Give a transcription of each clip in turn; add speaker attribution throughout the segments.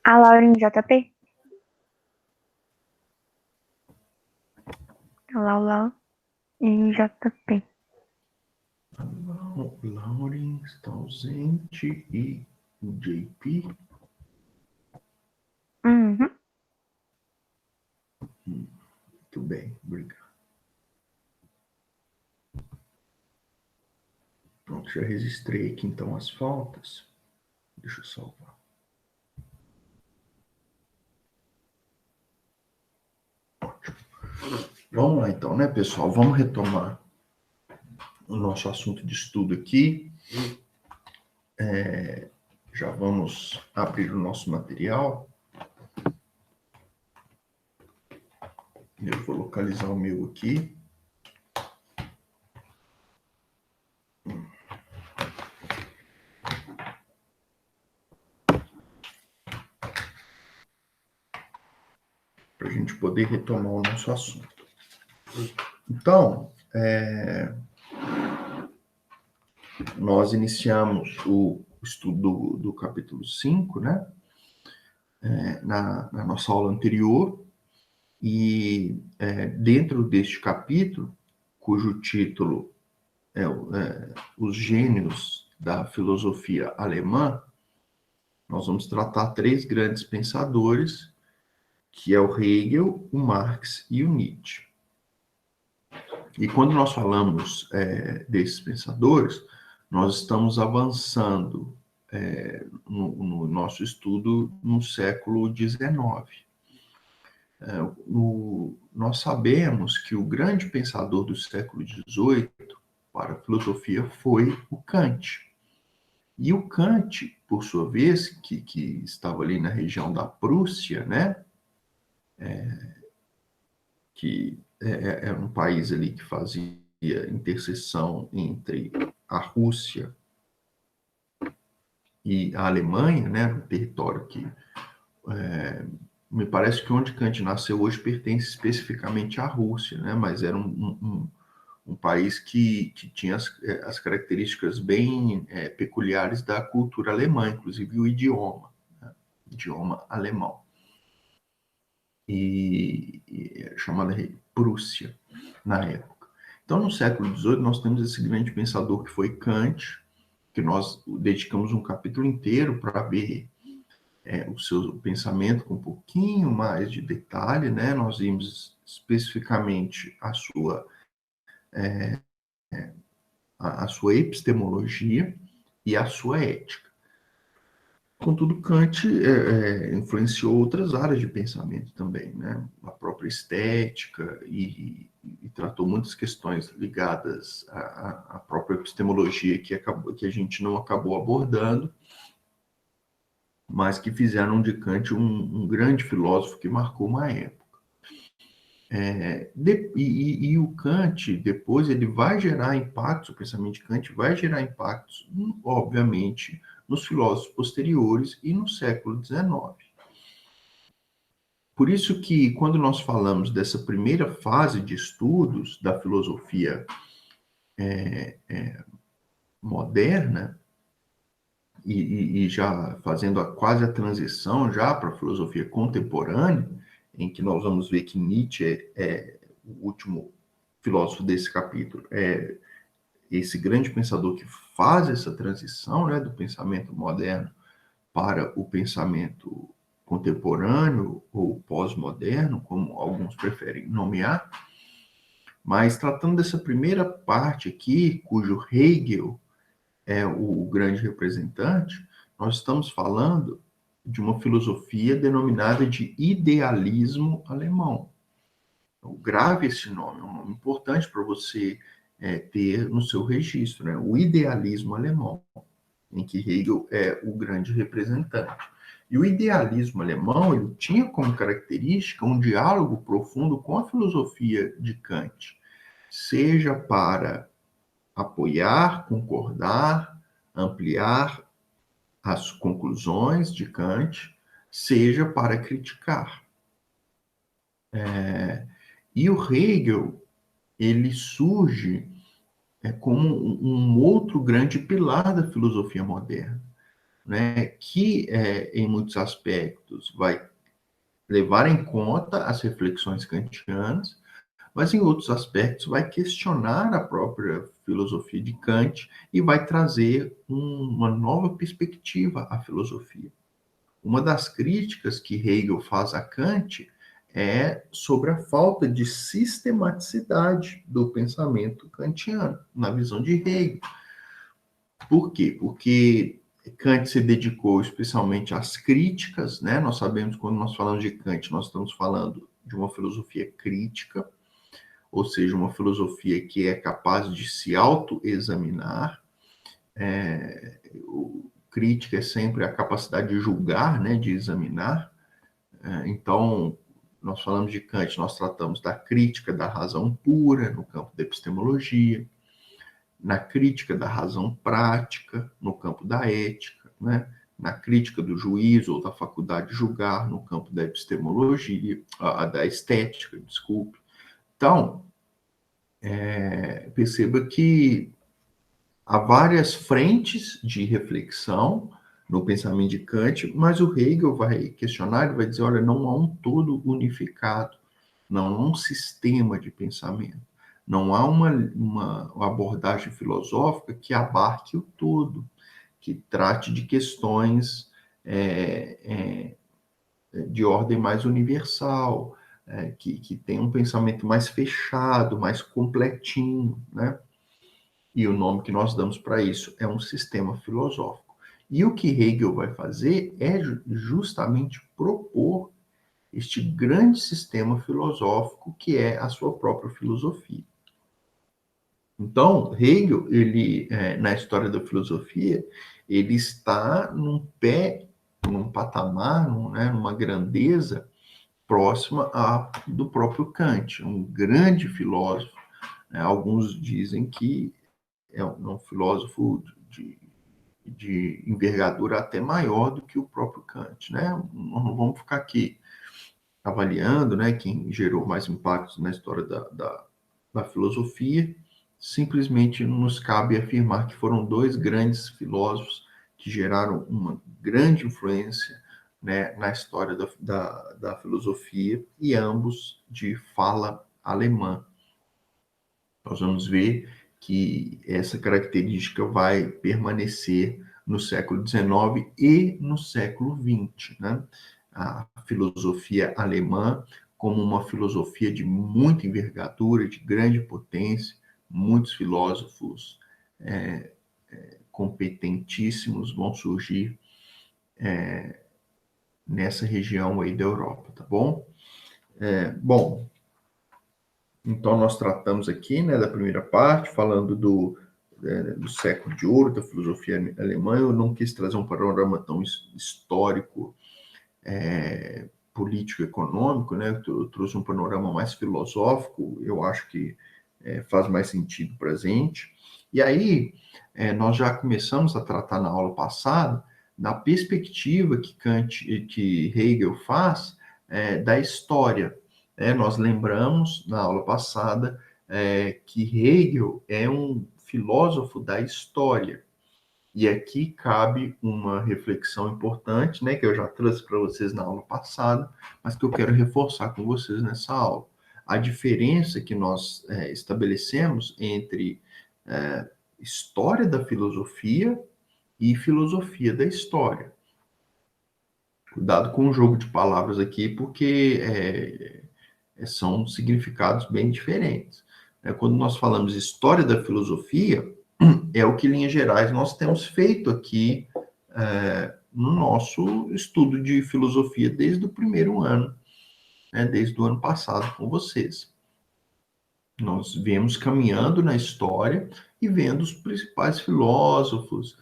Speaker 1: A Lauren JP? Laura em JP.
Speaker 2: Lauren está ausente e o JP?
Speaker 1: Uhum.
Speaker 2: Muito bem, obrigado. Pronto, já registrei aqui então as faltas. Deixa eu salvar. Ótimo. Vamos lá então, né, pessoal? Vamos retomar o nosso assunto de estudo aqui. Já vamos abrir o nosso material. Eu vou localizar o meu aqui. Para a gente poder retomar o nosso assunto. Então, nós iniciamos o estudo do capítulo 5, né? Na nossa aula anterior, e dentro deste capítulo, cujo título é Os Gênios da Filosofia Alemã, nós vamos tratar três grandes pensadores, que é o Hegel, o Marx e o Nietzsche. E quando nós falamos desses pensadores, nós estamos avançando no nosso estudo no século XIX. Nós sabemos que o grande pensador do século XVIII para a filosofia foi o Kant. E o Kant, por sua vez, que estava ali na região da Prússia, né, que era um país ali que fazia interseção entre a Rússia e a Alemanha, né, um território que me parece que onde Kant nasceu hoje pertence especificamente à Rússia, né, mas era um país que tinha as características bem peculiares da cultura alemã, inclusive o idioma, né, idioma alemão, e chamada Prússia, na época. Então, no século XVIII, nós temos esse grande pensador que foi Kant, que nós dedicamos um capítulo inteiro para ver o seu pensamento com um pouquinho mais de detalhe, né? Nós vimos especificamente a sua epistemologia e a sua ética. Contudo, Kant influenciou outras áreas de pensamento também, né? A própria estética e tratou muitas questões ligadas à própria epistemologia que a gente não acabou abordando, mas que fizeram de Kant um grande filósofo que marcou uma época. E o Kant, depois, ele vai gerar impactos, o pensamento de Kant vai gerar impactos, obviamente, nos filósofos posteriores e no século XIX. Por isso que, quando nós falamos dessa primeira fase de estudos da filosofia moderna, e já fazendo quase a transição já para a filosofia contemporânea, em que nós vamos ver que Nietzsche é o último filósofo desse capítulo, é esse grande pensador que faz essa transição, né, do pensamento moderno para o pensamento contemporâneo ou pós-moderno, como alguns preferem nomear. Mas tratando dessa primeira parte aqui, cujo Hegel é o grande representante, nós estamos falando de uma filosofia denominada de idealismo alemão. Então, grave esse nome, é um nome importante para você ter no seu registro, né? O idealismo alemão, em que Hegel é o grande representante. E o idealismo alemão, ele tinha como característica um diálogo profundo com a filosofia de Kant, seja para apoiar, concordar, ampliar as conclusões de Kant, seja para criticar. E o Hegel, ele surge como um outro grande pilar da filosofia moderna, né, que em muitos aspectos vai levar em conta as reflexões kantianas, mas em outros aspectos vai questionar a própria filosofia de Kant e vai trazer uma nova perspectiva à filosofia. Uma das críticas que Hegel faz a Kant é sobre a falta de sistematicidade do pensamento kantiano, na visão de Hegel. Por quê? Porque Kant se dedicou especialmente às críticas, né? Nós sabemos que quando nós falamos de Kant, nós estamos falando de uma filosofia crítica, ou seja, uma filosofia que é capaz de se autoexaminar. Crítica é sempre a capacidade de julgar, né, de examinar. Então, nós falamos de Kant, nós tratamos da crítica da razão pura, no campo da epistemologia, na crítica da razão prática, no campo da ética, né? Na crítica do juízo ou da faculdade de julgar, no campo da epistemologia, da estética, desculpe. Então, perceba que há várias frentes de reflexão no pensamento de Kant, mas o Hegel vai questionar, ele vai dizer, olha, não há um todo unificado, não há um sistema de pensamento, não há uma abordagem filosófica que abarque o todo, que trate de questões de ordem mais universal, que tenha um pensamento mais fechado, mais completinho, né? E o nome que nós damos para isso é um sistema filosófico. E o que Hegel vai fazer é justamente propor este grande sistema filosófico que é a sua própria filosofia. Então, Hegel, ele, na história da filosofia, ele está num patamar, numa grandeza próxima do próprio Kant, um grande filósofo. Alguns dizem que é um filósofo de envergadura até maior do que o próprio Kant, né? Nós não vamos ficar aqui avaliando, né, quem gerou mais impactos na história da filosofia, simplesmente nos cabe afirmar que foram dois grandes filósofos que geraram uma grande influência, né, na história da filosofia, e ambos de fala alemã. Nós vamos ver que essa característica vai permanecer no século XIX e no século XX, né? A filosofia alemã como uma filosofia de muita envergadura, de grande potência, muitos filósofos competentíssimos vão surgir nessa região aí da Europa, tá bom? Bom, então nós tratamos aqui, né, da primeira parte, falando do século de ouro, da filosofia alemã. Eu não quis trazer um panorama tão histórico, político, econômico, né? Eu trouxe um panorama mais filosófico, eu acho que faz mais sentido para a gente. E aí, nós já começamos a tratar na aula passada da perspectiva que Hegel faz da história. Nós lembramos na aula passada que Hegel é um filósofo da história. E aqui cabe uma reflexão importante, né, que eu já trouxe para vocês na aula passada, mas que eu quero reforçar com vocês nessa aula. A diferença que nós estabelecemos entre história da filosofia e filosofia da história. Cuidado com o jogo de palavras aqui, porque são significados bem diferentes. Quando nós falamos história da filosofia, é o que, em linhas gerais, nós temos feito aqui no nosso estudo de filosofia desde o primeiro ano, desde o ano passado com vocês. Nós viemos caminhando na história e vendo os principais filósofos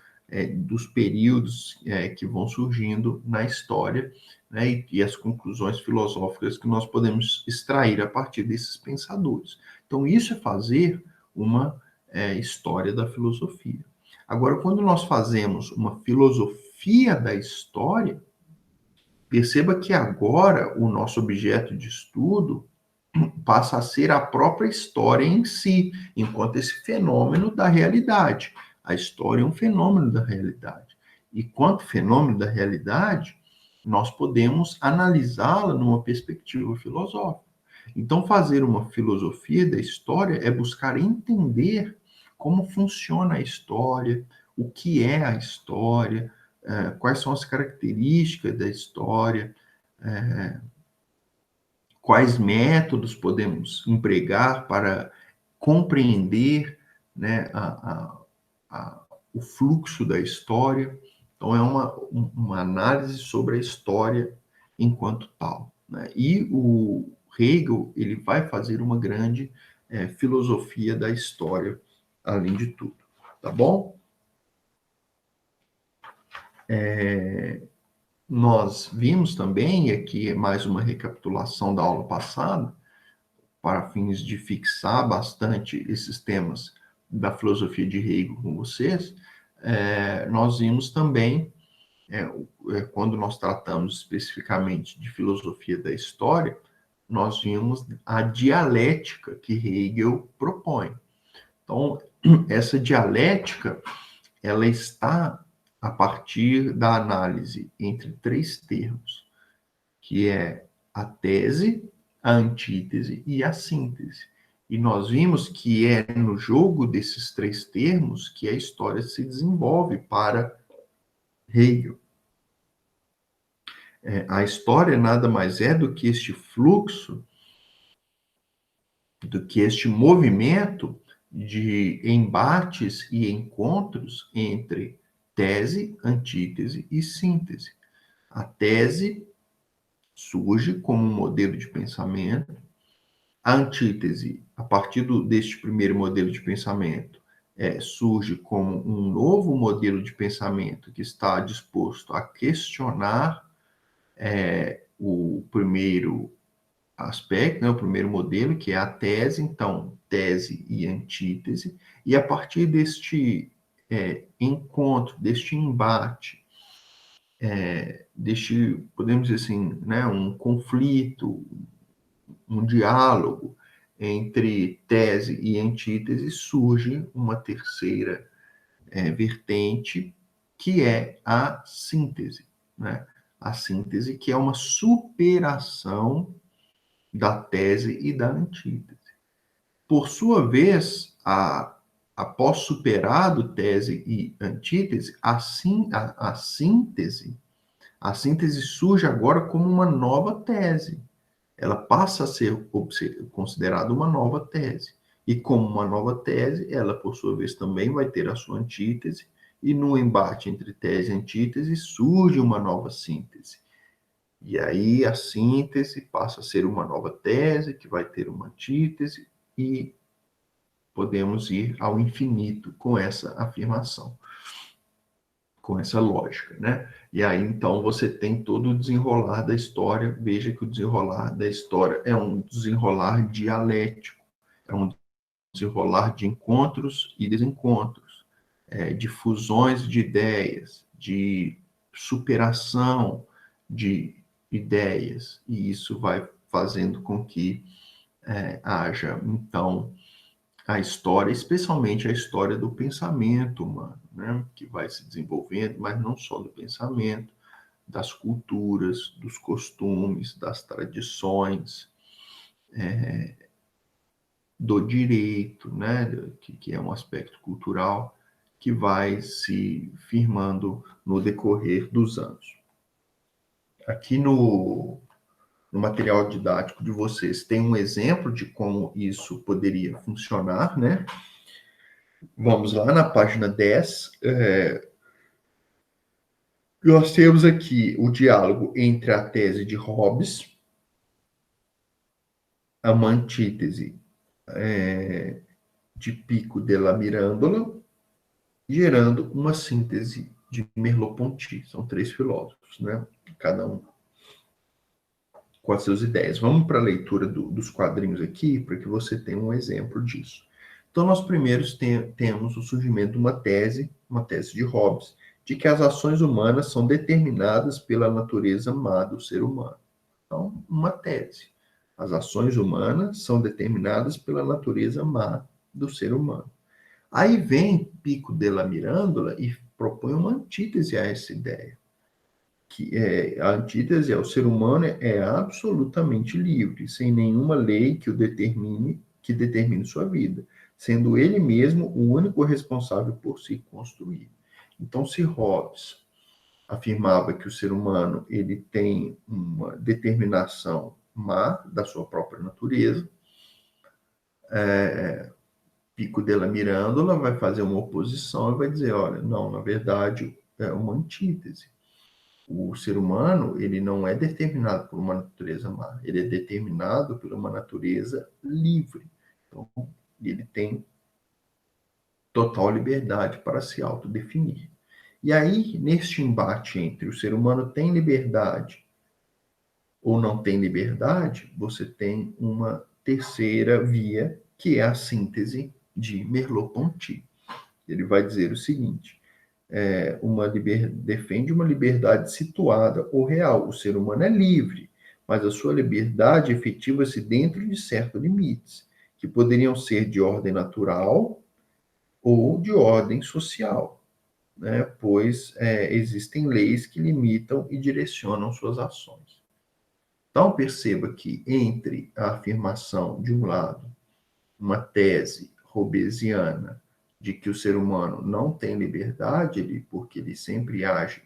Speaker 2: dos períodos que vão surgindo na história, né, e as conclusões filosóficas que nós podemos extrair a partir desses pensadores. Então, isso é fazer uma história da filosofia. Agora, quando nós fazemos uma filosofia da história, perceba que agora o nosso objeto de estudo passa a ser a própria história em si, enquanto esse fenômeno da realidade. A história é um fenômeno da realidade. e quanto fenômeno da realidade, nós podemos analisá-la numa perspectiva filosófica. Então, fazer uma filosofia da história é buscar entender como funciona a história, o que é a história, quais são as características da história, quais métodos podemos empregar para compreender, né, o fluxo da história. Então, é uma análise sobre a história enquanto tal, né? E o Hegel, ele vai fazer uma grande filosofia da história, além de tudo, tá bom? Nós vimos também, e aqui é mais uma recapitulação da aula passada, para fins de fixar bastante esses temas da filosofia de Hegel com vocês, nós vimos também, quando nós tratamos especificamente de filosofia da história, nós vimos a dialética que Hegel propõe. Então, essa dialética, ela está a partir da análise entre três termos, que é a tese, a antítese e a síntese. E nós vimos que é no jogo desses três termos que a história se desenvolve para Hegel. A história nada mais é do que este fluxo, do que este movimento de embates e encontros entre tese, antítese e síntese. A tese surge como um modelo de pensamento, a antítese, a partir deste primeiro modelo de pensamento, surge como um novo modelo de pensamento que está disposto a questionar o primeiro aspecto, né, o primeiro modelo, que é a tese, então, tese e antítese, e a partir deste encontro, deste embate, deste, podemos dizer assim, né, um conflito, um diálogo entre tese e antítese, surge uma terceira vertente, que é a síntese, né? A síntese, que é uma superação da tese e da antítese. Por sua vez, após superado tese e antítese, a síntese surge agora como uma nova tese. Ela passa a ser considerada uma nova tese. E como uma nova tese, ela, por sua vez, também vai ter a sua antítese, e no embate entre tese e antítese surge uma nova síntese. E aí a síntese passa a ser uma nova tese, que vai ter uma antítese, e podemos ir ao infinito com essa afirmação, com essa lógica, né? E aí, então, você tem todo o desenrolar da história. Veja que o desenrolar da história é um desenrolar dialético, é um desenrolar de encontros e desencontros, de fusões de ideias, de superação de ideias, e isso vai fazendo com que haja, então, a história, especialmente a história do pensamento humano, né? Que vai se desenvolvendo, mas não só do pensamento, das culturas, dos costumes, das tradições, do direito, né? Que é um aspecto cultural que vai se firmando no decorrer dos anos. Aqui no material didático de vocês tem um exemplo de como isso poderia funcionar, né? Vamos lá na página 10. Nós temos aqui o diálogo entre a tese de Hobbes, uma antítese de Pico della Mirandola, gerando uma síntese de Merleau-Ponty. São três filósofos, né? Cada um com as suas ideias. Vamos para a leitura dos quadrinhos aqui, para que você tenha um exemplo disso. Então, nós primeiros temos o surgimento de uma tese de Hobbes, de que as ações humanas são determinadas pela natureza má do ser humano. Então, uma tese. As ações humanas são determinadas pela natureza má do ser humano. Aí vem Pico della Mirandola e propõe uma antítese a essa ideia. A antítese é o ser humano é absolutamente livre, sem nenhuma lei que determine sua vida, sendo ele mesmo o único responsável por se construir. Então, se Hobbes afirmava que o ser humano ele tem uma determinação má da sua própria natureza, Pico della Mirandola vai fazer uma oposição e vai dizer, olha, não, na verdade é uma antítese. O ser humano, ele não é determinado por uma natureza má, ele é determinado por uma natureza livre. Então, ele tem total liberdade para se autodefinir. E aí, neste embate entre o ser humano tem liberdade ou não tem liberdade, você tem uma terceira via, que é a síntese de Merleau-Ponty. Ele vai dizer o seguinte: defende uma liberdade situada ou real. O ser humano é livre, mas a sua liberdade efetiva-se dentro de certos limites, que poderiam ser de ordem natural ou de ordem social, né? Pois existem leis que limitam e direcionam suas ações. Então, perceba que entre a afirmação, de um lado, uma tese hobbesiana de que o ser humano não tem liberdade, porque ele sempre age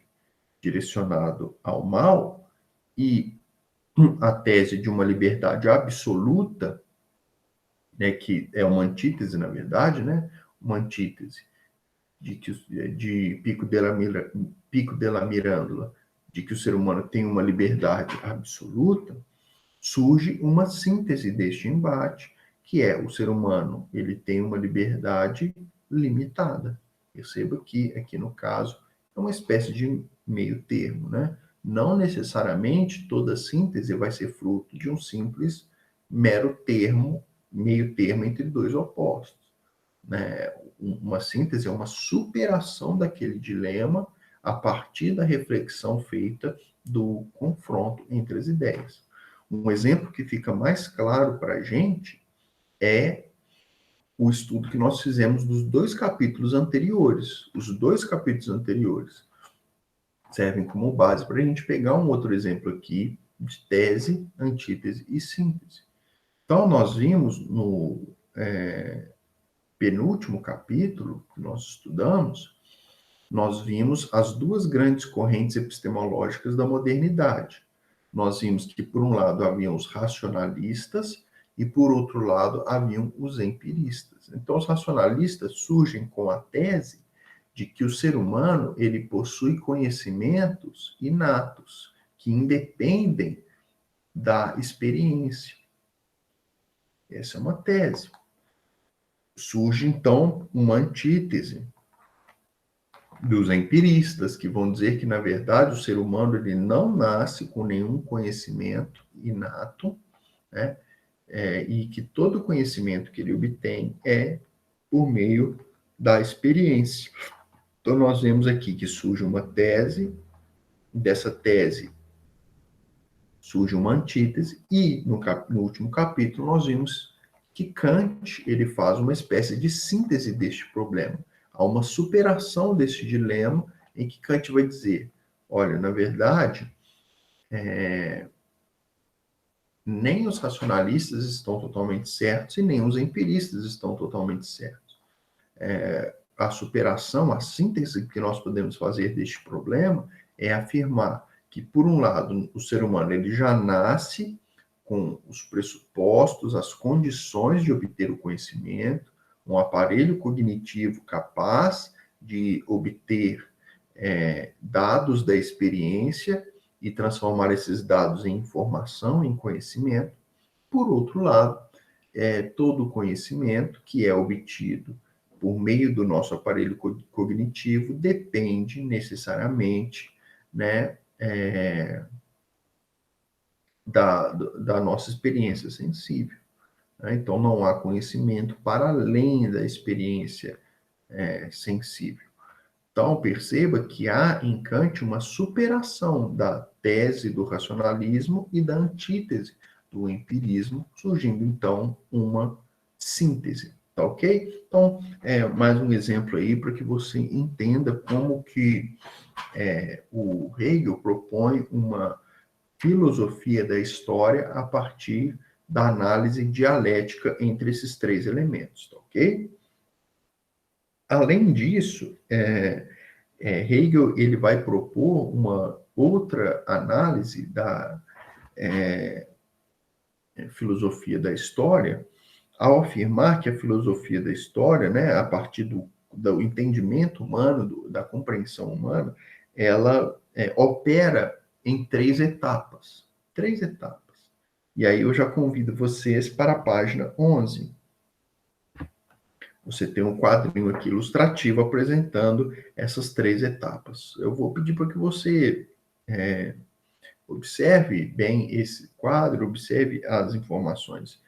Speaker 2: direcionado ao mal, e a tese de uma liberdade absoluta, né, que é uma antítese, na verdade, né, uma antítese de Pico della Mirandola, de que o ser humano tem uma liberdade absoluta, surge uma síntese deste embate, que é o ser humano, ele tem uma liberdade limitada. Perceba que, aqui no caso, é uma espécie de meio termo, né? Não necessariamente toda síntese vai ser fruto de um simples mero termo, meio termo entre dois opostos, né? Uma síntese é uma superação daquele dilema a partir da reflexão feita do confronto entre as ideias. Um exemplo que fica mais claro para a gente é o estudo que nós fizemos dos dois capítulos anteriores. Os dois capítulos anteriores servem como base para a gente pegar um outro exemplo aqui de tese, antítese e síntese. Então, nós vimos no penúltimo capítulo que nós estudamos, nós vimos as duas grandes correntes epistemológicas da modernidade. Nós vimos que, por um lado, haviam os racionalistas e, por outro lado, haviam os empiristas. Então, os racionalistas surgem com a tese de que o ser humano ele possui conhecimentos inatos que independem da experiência. Essa é uma tese. Surge, então, uma antítese dos empiristas, que vão dizer que, na verdade, o ser humano ele não nasce com nenhum conhecimento inato, né? E que todo conhecimento que ele obtém é por meio da experiência. Então, nós vemos aqui que surge uma tese, dessa tese surge uma antítese, e no último capítulo nós vimos que Kant ele faz uma espécie de síntese deste problema. Há uma superação desse dilema em que Kant vai dizer, olha, na verdade, nem os racionalistas estão totalmente certos e nem os empiristas estão totalmente certos. A superação, a síntese que nós podemos fazer deste problema é afirmar que, por um lado, o ser humano ele já nasce com os pressupostos, as condições de obter o conhecimento, um aparelho cognitivo capaz de obter dados da experiência e transformar esses dados em informação, em conhecimento. Por outro lado, todo o conhecimento que é obtido por meio do nosso aparelho cognitivo depende necessariamente, né, da nossa experiência sensível. Né? Então, não há conhecimento para além da experiência sensível. Então, perceba que há em Kant uma superação da tese do racionalismo e da antítese do empirismo, surgindo, então, uma síntese. Tá ok? Então, mais um exemplo aí para que você entenda como que o Hegel propõe uma filosofia da história a partir da análise dialética entre esses três elementos, tá ok? Além disso, Hegel ele vai propor uma outra análise da filosofia da história, ao afirmar que a filosofia da história, né, a partir do entendimento humano, da compreensão humana, ela opera em três etapas. Três etapas. E aí eu já convido vocês para a página 11. Você tem um quadrinho aqui ilustrativo apresentando essas três etapas. Eu vou pedir para que você observe bem esse quadro, observe as informações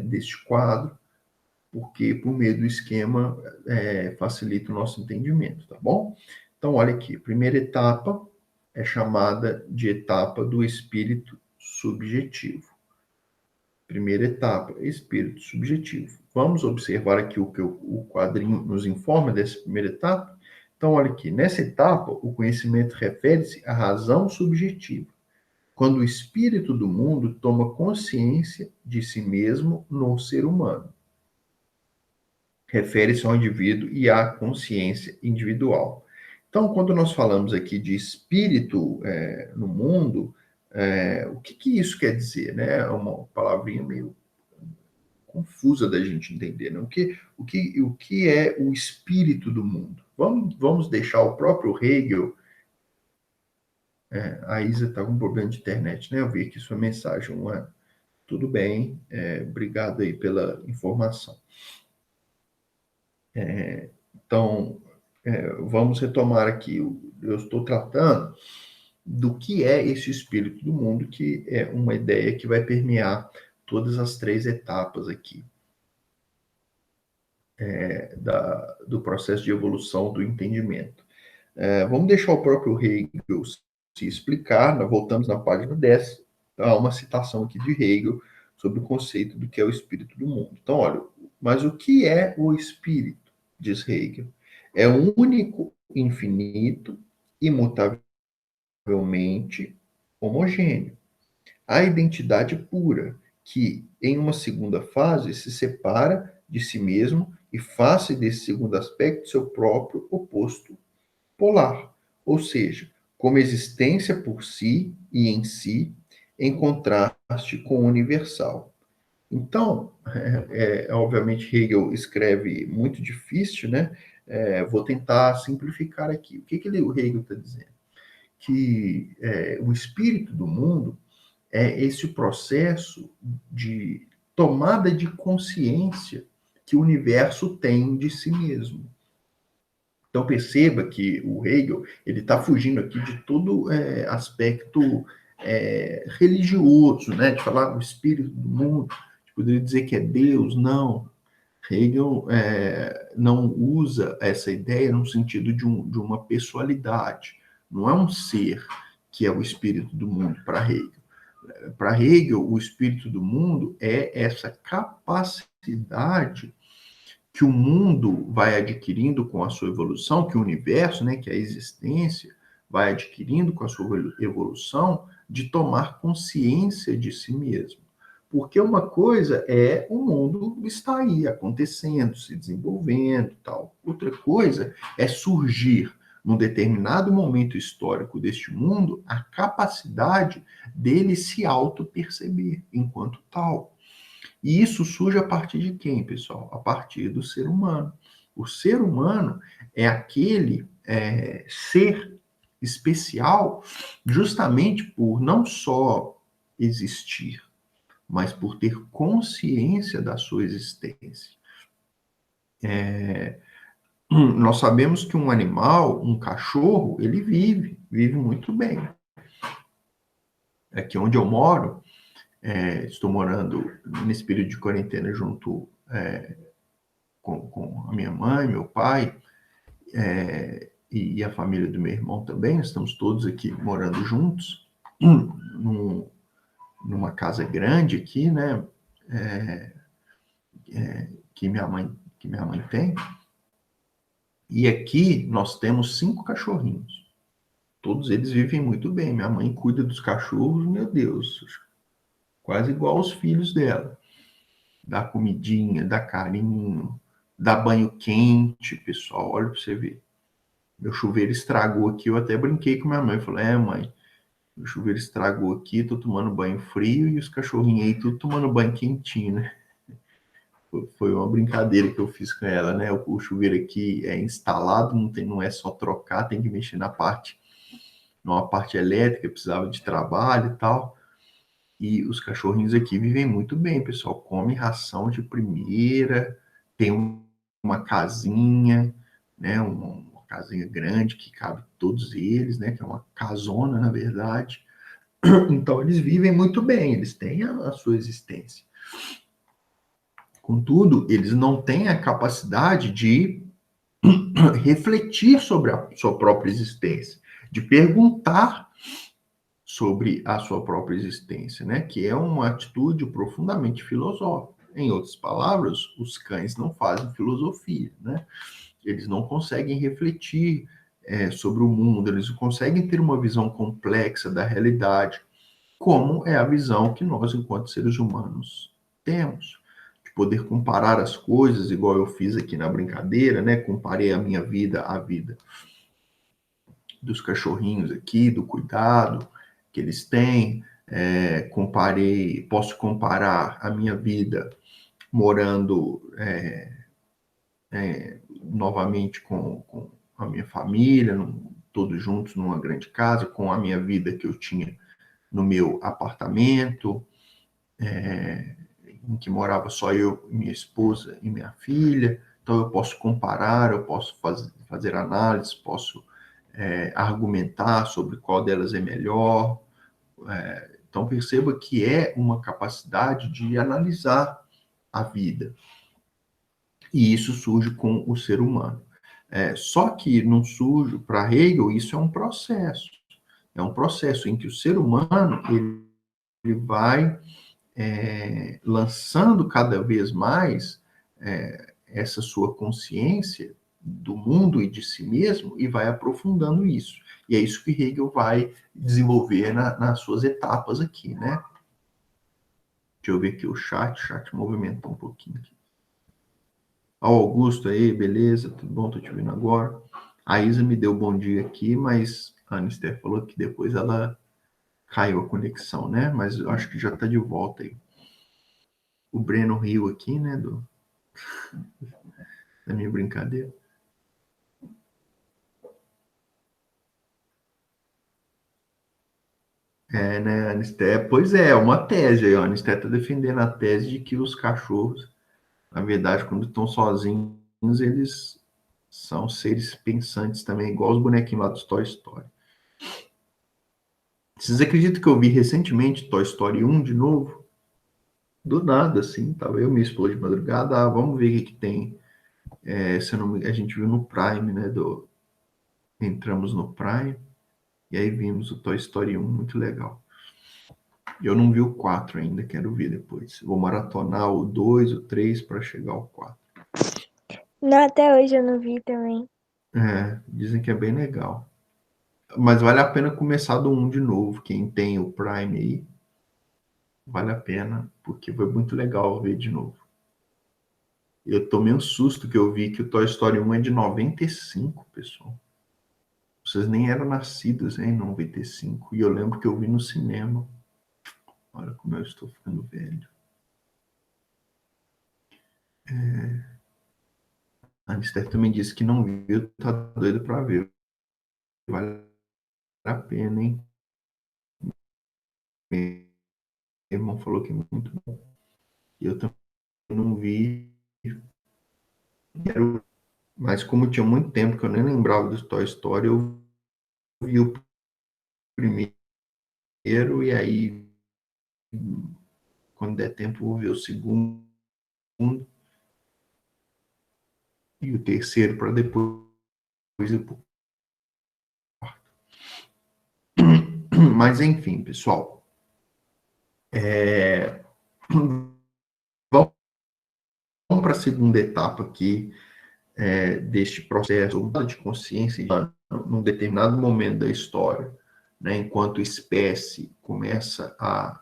Speaker 2: deste quadro, porque por meio do esquema facilita o nosso entendimento, tá bom? Então, olha aqui, a primeira etapa é chamada de etapa do espírito subjetivo. Primeira etapa, espírito subjetivo. Vamos observar aqui o que o quadrinho nos informa dessa primeira etapa. Então, olha aqui, nessa etapa, o conhecimento refere-se à razão subjetiva, quando o espírito do mundo toma consciência de si mesmo no ser humano. Refere-se ao indivíduo e à consciência individual. Então, quando nós falamos aqui de espírito no mundo, o que isso quer dizer? Né? É uma palavrinha meio confusa da gente entender. Né? O que é o espírito do mundo? Vamos deixar o próprio Hegel. A Isa está com um problema de internet, né? Eu vi aqui sua mensagem, tudo bem, obrigado aí pela informação. Então, vamos retomar aqui. Eu estou tratando do que é esse espírito do mundo, que é uma ideia que vai permear todas as três etapas aqui do processo de evolução do entendimento. Vamos deixar o próprio Hegel se explicar. Nós voltamos na página 10. Há uma citação aqui de Hegel sobre o conceito do que é o espírito do mundo. Então, olha, mas o que é o espírito? Diz Hegel. É único, infinito, imutavelmente homogêneo. A identidade pura, que em uma segunda fase se separa de si mesmo e faz desse segundo aspecto seu próprio oposto polar, ou seja, como existência por si e em si, em contraste com o universal. Então, obviamente, Hegel escreve muito difícil, né? Vou tentar simplificar aqui. O que o Hegel está dizendo? Que o espírito do mundo é esse processo de tomada de consciência que o universo tem de si mesmo. Então perceba que o Hegel ele está fugindo aqui de todo aspecto religioso, né? De falar do espírito do mundo, de poder dizer que é Deus, não. Hegel não usa essa ideia no sentido de uma pessoalidade. Não é um ser que é o espírito do mundo para Hegel. Para Hegel, o espírito do mundo é essa capacidade que o mundo vai adquirindo com a sua evolução, que o universo, né, que a existência vai adquirindo com a sua evolução, de tomar consciência de si mesmo. Porque uma coisa é o mundo está aí acontecendo, se desenvolvendo, tal. Outra coisa é surgir num determinado momento histórico deste mundo a capacidade dele se auto-perceber enquanto tal. E isso surge a partir de quem, pessoal? A partir do ser humano. O ser humano é aquele ser especial justamente por não só existir, mas por ter consciência da sua existência. Nós sabemos que um animal, um cachorro, ele vive muito bem. Aqui onde eu moro, estou morando nesse período de quarentena junto com a minha mãe, meu pai, e a família do meu irmão também. Nós estamos todos aqui morando juntos, numa casa grande aqui, né? que minha mãe tem. E aqui nós temos 5 cachorrinhos. Todos eles vivem muito bem. Minha mãe cuida dos cachorros, meu Deus, quase igual aos filhos dela. Dá comidinha, dá carinho, dá banho quente, pessoal. Olha para você ver. Meu chuveiro estragou aqui, eu até brinquei com minha mãe. Falei, mãe, meu chuveiro estragou aqui, tô tomando banho frio e os cachorrinhos aí tudo tomando banho quentinho, né? Foi uma brincadeira que eu fiz com ela, né? O chuveiro aqui é instalado, não é só trocar, tem que mexer numa parte elétrica, precisava de trabalho e tal. E os cachorrinhos aqui vivem muito bem, pessoal. Come ração de primeira, tem uma casinha, né? Uma casinha grande que cabe todos eles, né? Que é uma casona, na verdade. Então, eles vivem muito bem, eles têm a sua existência. Contudo, eles não têm a capacidade de refletir sobre a sua própria existência, de perguntar sobre a sua própria existência, né? Que é uma atitude profundamente filosófica. Em outras palavras, os cães não fazem filosofia, né? Eles não conseguem refletir sobre o mundo, eles não conseguem ter uma visão complexa da realidade, como é a visão que nós, enquanto seres humanos, temos. De poder comparar as coisas, igual eu fiz aqui na brincadeira, né? Comparei a minha vida à vida dos cachorrinhos aqui, do cuidado que eles têm. Posso comparar a minha vida morando novamente com a minha família, todos juntos numa grande casa, com a minha vida que eu tinha no meu apartamento, em que morava só eu, minha esposa e minha filha. Então eu posso comparar, eu posso fazer análises, posso argumentar sobre qual delas é melhor. Então perceba que é uma capacidade de analisar a vida. E isso surge com o ser humano. Só que não surge, para Hegel, isso é um processo. É um processo em que o ser humano ele vai lançando cada vez mais essa sua consciência do mundo e de si mesmo e vai aprofundando isso. E é isso que Hegel vai desenvolver nas suas etapas aqui, né? Deixa eu ver aqui o chat movimentou um pouquinho aqui. Ó, Augusto aí, beleza, tudo bom? Tô te vendo agora. A Isa me deu bom dia aqui, mas a Anister falou que depois ela caiu a conexão, né? Mas eu acho que já tá de volta aí. O Breno riu aqui, né, da minha brincadeira. Né, Anisté? Pois é, uma tese aí, ó. A Anisté está defendendo a tese de que os cachorros, na verdade, quando estão sozinhos, eles são seres pensantes também, igual os bonequinhos lá do Toy Story. Vocês acreditam que eu vi recentemente Toy Story 1 de novo? Do nada, assim, tava eu e minha esposa de madrugada, vamos ver o que tem. A gente viu no Prime, né? Entramos no Prime, e aí vimos o Toy Story 1, muito legal. Eu não vi o 4 ainda, quero ver depois. Vou maratonar o 2, o 3 para chegar ao 4.
Speaker 1: Não, até hoje eu não vi também.
Speaker 2: Dizem que é bem legal. Mas vale a pena começar do 1 de novo. Quem tem o Prime aí, vale a pena, porque foi muito legal ver de novo. Eu tomei um susto que eu vi que o Toy Story 1 é de 95, pessoal. Vocês nem eram nascidos em 95. E eu lembro que eu vi no cinema. Olha como eu estou ficando velho. A Anister também disse que não viu, tá doido para ver. Vale a pena, hein? Meu irmão falou que é muito bom. Eu também não vi. Mas como tinha muito tempo que eu nem lembrava do Toy Story, eu vi o primeiro e aí, quando der tempo, eu vou ver o segundo e o terceiro para depois ir pro quarto. Mas enfim, pessoal. Vamos para a segunda etapa aqui deste processo de consciência num determinado momento da história, né, enquanto espécie começa a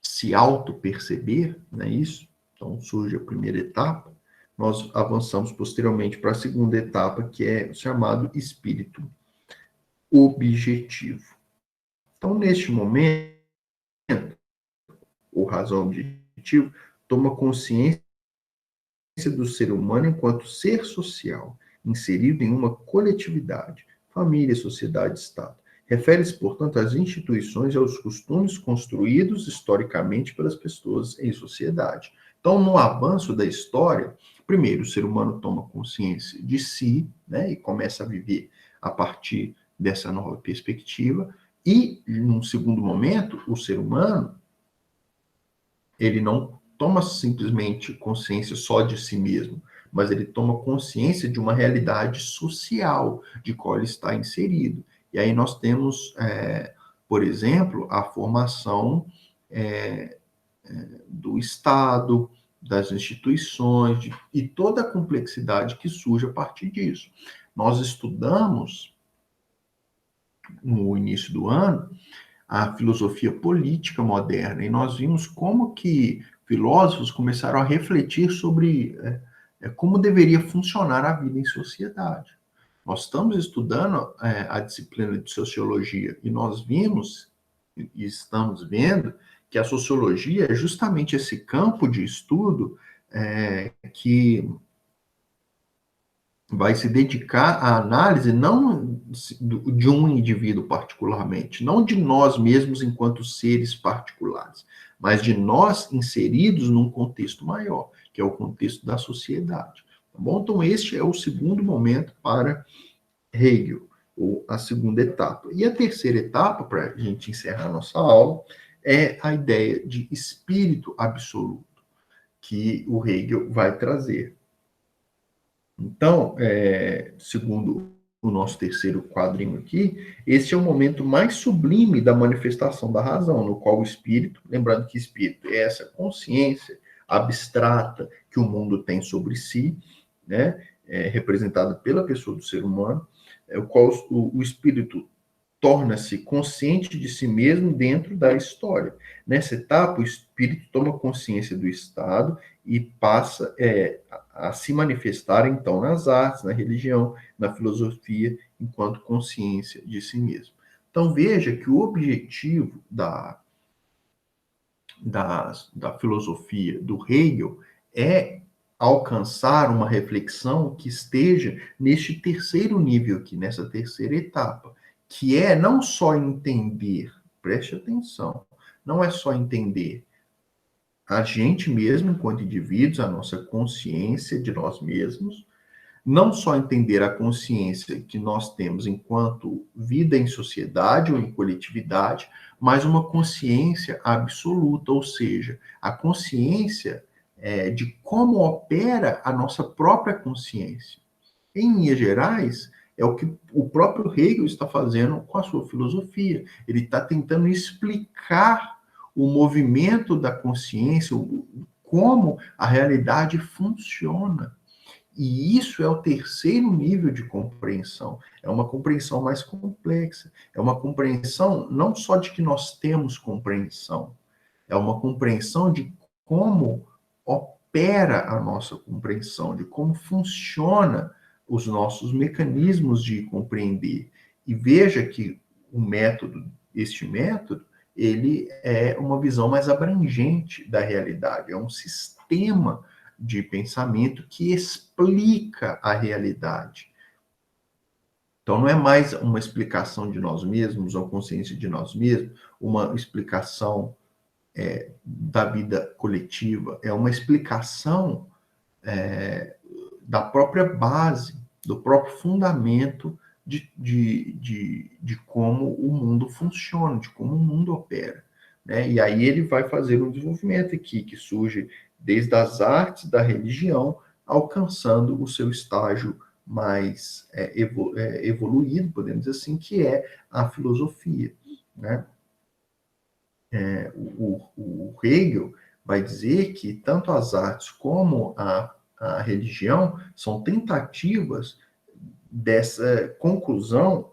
Speaker 2: se auto-perceber, não é isso? Então surge a primeira etapa, nós avançamos posteriormente para a segunda etapa, que é o chamado espírito objetivo. Então, neste momento, o razão objetivo toma consciência do ser humano enquanto ser social, inserido em uma coletividade, família, sociedade, Estado. Refere-se, portanto, às instituições e aos costumes construídos historicamente pelas pessoas em sociedade. Então, no avanço da história, primeiro, o ser humano toma consciência de si, né, e começa a viver a partir dessa nova perspectiva, e, num segundo momento, o ser humano ele não toma simplesmente consciência só de si mesmo, mas ele toma consciência de uma realidade social de qual ele está inserido. E aí nós temos, por exemplo, a formação do Estado, das instituições e toda a complexidade que surge a partir disso. Nós estudamos, no início do ano, a filosofia política moderna, e nós vimos como que filósofos começaram a refletir sobre como deveria funcionar a vida em sociedade. Nós estamos estudando a disciplina de sociologia e nós vimos e estamos vendo que a sociologia é justamente esse campo de estudo que vai se dedicar à análise não de um indivíduo particularmente, não de nós mesmos enquanto seres particulares, mas de nós inseridos num contexto maior, que é o contexto da sociedade. Tá bom? Então, este é o segundo momento para Hegel, ou a segunda etapa. E a terceira etapa, para a gente encerrar a nossa aula, é a ideia de espírito absoluto, que o Hegel vai trazer. Então, segundo o nosso terceiro quadrinho aqui, esse é o momento mais sublime da manifestação da razão, no qual o espírito, lembrando que espírito é essa consciência abstrata que o mundo tem sobre si, né, representada pela pessoa do ser humano, o qual o espírito torna-se consciente de si mesmo dentro da história. Nessa etapa, o espírito toma consciência do Estado e passa a se manifestar, então, nas artes, na religião, na filosofia, enquanto consciência de si mesmo. Então, veja que o objetivo da filosofia do Hegel é alcançar uma reflexão que esteja neste terceiro nível aqui, nessa terceira etapa, que é não só entender, preste atenção, não é só entender a gente mesmo enquanto indivíduos, a nossa consciência de nós mesmos, não só entender a consciência que nós temos enquanto vida em sociedade ou em coletividade, mas uma consciência absoluta, ou seja, a consciência de como opera a nossa própria consciência. Em linhas gerais, é o que o próprio Hegel está fazendo com a sua filosofia. Ele está tentando explicar o movimento da consciência, como a realidade funciona. E isso é o terceiro nível de compreensão. É uma compreensão mais complexa. É uma compreensão não só de que nós temos compreensão, é uma compreensão de como opera a nossa compreensão, de como funciona os nossos mecanismos de compreender. E veja que este método, ele é uma visão mais abrangente da realidade, é um sistema de pensamento que explica a realidade. Então, não é mais uma explicação de nós mesmos, ou consciência de nós mesmos, uma explicação da vida coletiva, é uma explicação da própria base, do próprio fundamento de como o mundo funciona, de como o mundo opera. Né? E aí ele vai fazer um desenvolvimento aqui, que surge desde as artes da religião, alcançando o seu estágio mais evoluído, podemos dizer assim, que é a filosofia. Né? O Hegel vai dizer que tanto as artes como a religião são tentativas dessa conclusão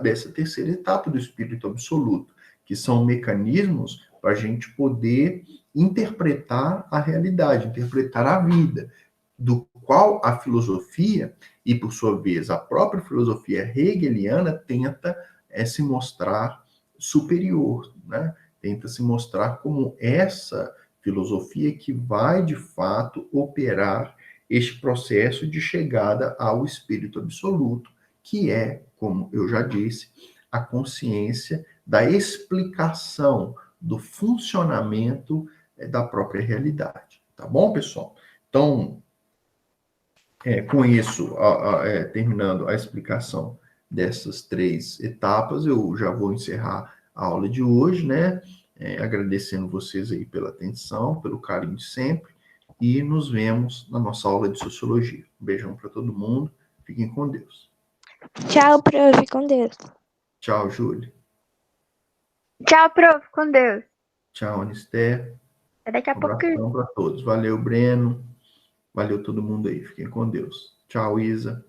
Speaker 2: dessa terceira etapa do espírito absoluto, que são mecanismos para a gente poder interpretar a realidade, interpretar a vida, do qual a filosofia, e por sua vez a própria filosofia hegeliana, tenta se mostrar superior, né? Tenta se mostrar como essa filosofia que vai, de fato, operar este processo de chegada ao espírito absoluto, que é, como eu já disse, a consciência da explicação do funcionamento da própria realidade. Tá bom, pessoal? Então, com isso, terminando a explicação dessas três etapas, eu já vou encerrar a aula de hoje, né? Agradecendo vocês aí pela atenção, pelo carinho de sempre, e nos vemos na nossa aula de Sociologia. Um beijão para todo mundo, fiquem com Deus.
Speaker 1: Tchau, prof, com Deus.
Speaker 2: Tchau, Júlia.
Speaker 3: Tchau, prof, com Deus.
Speaker 2: Tchau, Anisté.
Speaker 3: Até daqui a
Speaker 2: Um
Speaker 3: pouco.
Speaker 2: abração para todos. Valeu, Breno. Valeu todo mundo aí. Fiquem com Deus. Tchau, Isa.